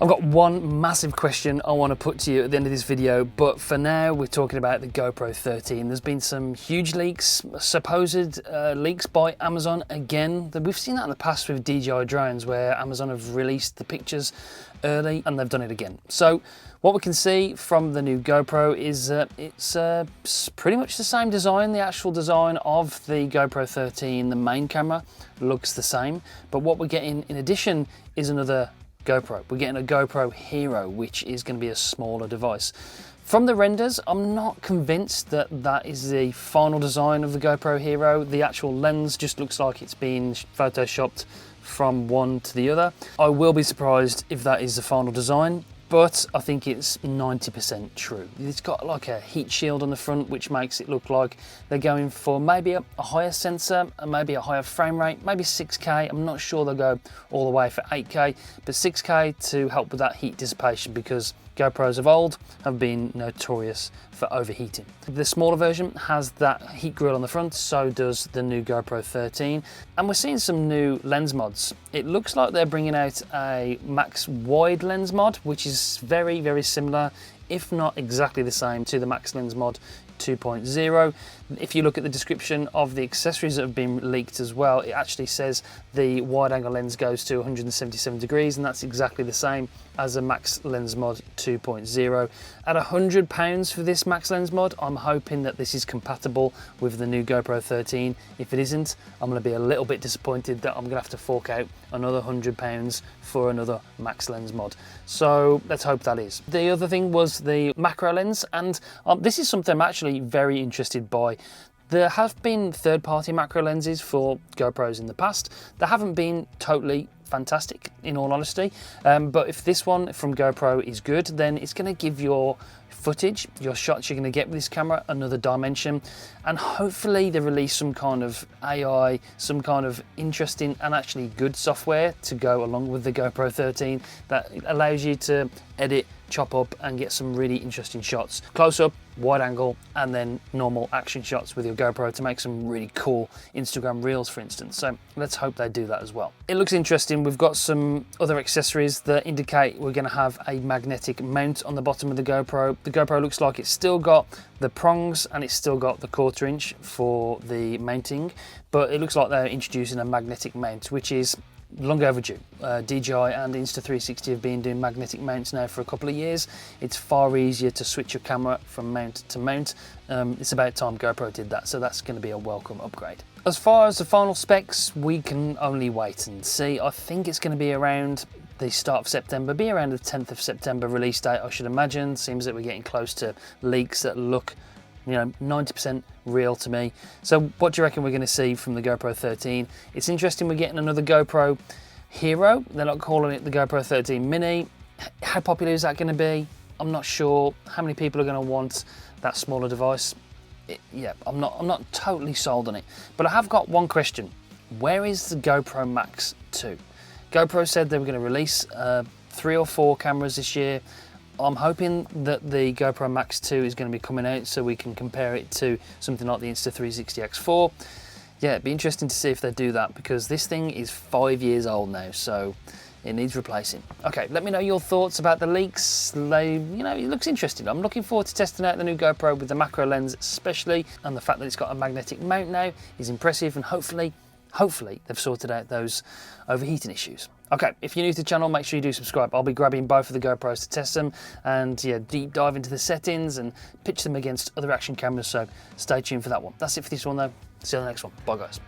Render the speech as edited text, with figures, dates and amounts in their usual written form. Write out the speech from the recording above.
I've got one massive question I want to put to you at the end of this video, but for now we're talking about the GoPro 13. There's been some huge leaks, supposed leaks by Amazon again. We've seen that in the past with DJI drones where Amazon have released the pictures early and they've done it again. So what we can see from the new GoPro is it's pretty much the same design. The actual design of the GoPro 13, the main camera, looks the same, but what we're getting in addition is another GoPro. We're getting a GoPro Hero, which is going to be a smaller device. From the renders, I'm not convinced that that is the final design of the GoPro Hero. The actual lens just looks like it's been photoshopped from one to the other. I will be surprised if that is the final design, but I think it's 90% true. It's got like a heat shield on the front, which makes it look like they're going for maybe a higher sensor and maybe a higher frame rate, maybe 6K. I'm not sure they'll go all the way for 8K, but 6K to help with that heat dissipation, because GoPros of old have been notorious for overheating. The smaller version has that heat grill on the front, so does the new GoPro 13. And we're seeing some new lens mods. It looks like they're bringing out a max wide lens mod, which is very, very similar, if not exactly the same, to the max lens mod 2.0. If you look at the description of the accessories that have been leaked as well, it actually says the wide angle lens goes to 177 degrees, and that's exactly the same as a max lens mod 2.0. At £100 for this max lens mod, I'm hoping that this is compatible with the new GoPro 13. If it isn't, I'm going to be a little bit disappointed that I'm going to have to fork out another £100 for another max lens mod. So let's hope that is. The other thing was the macro lens, and this is something I'm actually very interested by. There have been third-party macro lenses for GoPros in the past. They haven't been totally fantastic, in all honesty, but if this one from GoPro is good, then it's going to give your footage, your shots you're going to get with this camera, another dimension. And hopefully they release some kind of AI, some kind of interesting and actually good software to go along with the GoPro 13 that allows you to edit, chop up and get some really interesting shots, close up, wide angle, and then normal action shots with your GoPro to make some really cool Instagram reels, for instance. So let's hope they do that as well. It looks interesting. We've got some other accessories that indicate we're going to have a magnetic mount on the bottom of the GoPro. The GoPro looks like it's still got the prongs and it's still got the 1/4 inch for the mounting, but it looks like they're introducing a magnetic mount, which is long overdue. DJI and Insta360 have been doing magnetic mounts now for a couple of years. It's far easier to switch your camera from mount to mount. It's about time GoPro did that, so that's going to be a welcome upgrade. As far as the final specs, we can only wait and see. I think it's going to be around the start of September, be around the 10th of September release date, I should imagine. Seems that we're getting close to leaks that look, 90% real to me. So what do you reckon we're going to see from the GoPro 13? It's interesting we're getting another GoPro Hero. They're not calling it the GoPro 13 Mini. How popular is that going to be? I'm not sure. How many people are going to want that smaller device? I'm not totally sold on it. But I have got one question. Where is the GoPro Max 2? GoPro said they were going to release 3 or 4 cameras this year. I'm hoping that the GoPro Max 2 is going to be coming out so we can compare it to something like the Insta360 X4. Yeah, it'd be interesting to see if they do that, because this thing is 5 years old now, so it needs replacing. Okay, let me know your thoughts about the leaks. It looks interesting. I'm looking forward to testing out the new GoPro with the macro lens especially, and the fact that it's got a magnetic mount now is impressive, and hopefully they've sorted out those overheating issues. Okay, if you're new to the channel, make sure you do subscribe. I'll be grabbing both of the GoPros to test them and deep dive into the settings and pitch them against other action cameras, so stay tuned for that one. That's it for this one though. See you on the next one. Bye guys.